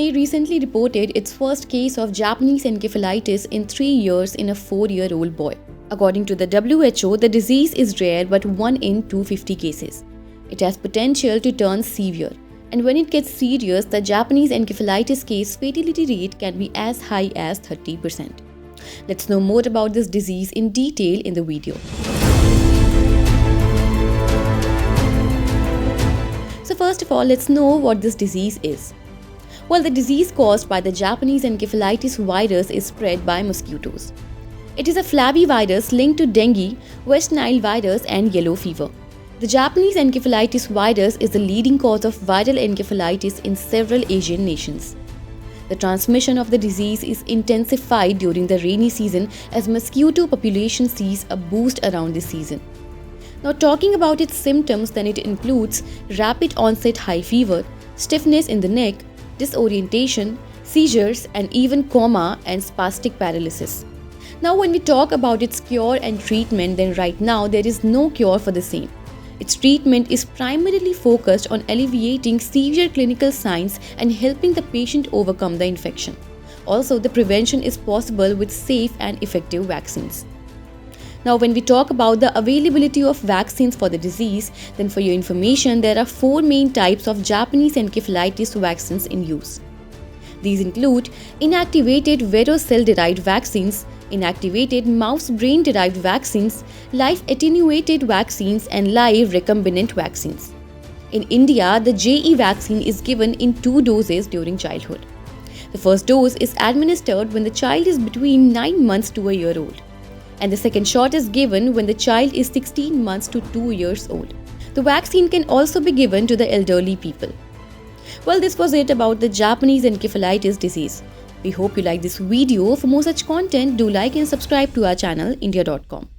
Pune recently reported its first case of Japanese encephalitis in 3 years in a 4-year-old boy. According to the WHO, the disease is rare but 1 in 250 cases. It has potential to turn severe, and when it gets serious, the Japanese encephalitis case fatality rate can be as high as 30%. Let's know more about this disease in detail in the video. So first of all, let's know what this disease is. Well, the disease caused by the Japanese encephalitis virus is spread by mosquitoes. It is a flavivirus linked to dengue, West Nile virus and yellow fever. The Japanese encephalitis virus is the leading cause of viral encephalitis in several Asian nations. The transmission of the disease is intensified during the rainy season as mosquito population sees a boost around this season. Now, talking about its symptoms, then it includes rapid onset high fever, stiffness in the neck, disorientation, seizures, and even coma and spastic paralysis. Now, when we talk about its cure and treatment, then right now there is no cure for the same. Its treatment is primarily focused on alleviating severe clinical signs and helping the patient overcome the infection. Also, the prevention is possible with safe and effective vaccines. Now, when we talk about the availability of vaccines for the disease, then for your information, there are 4 main types of Japanese encephalitis vaccines in use. These include inactivated Vero cell-derived vaccines, inactivated mouse brain-derived vaccines, live attenuated vaccines, and live recombinant vaccines. In India, the JE vaccine is given in 2 doses during childhood. The first dose is administered when the child is between 9 months to a year old, and the second shot is given when the child is 16 months to 2 years old. The vaccine can also be given to the elderly people. Well, this was it about the Japanese encephalitis disease. We hope you like this video. For more such content, do like and subscribe to our channel India.com.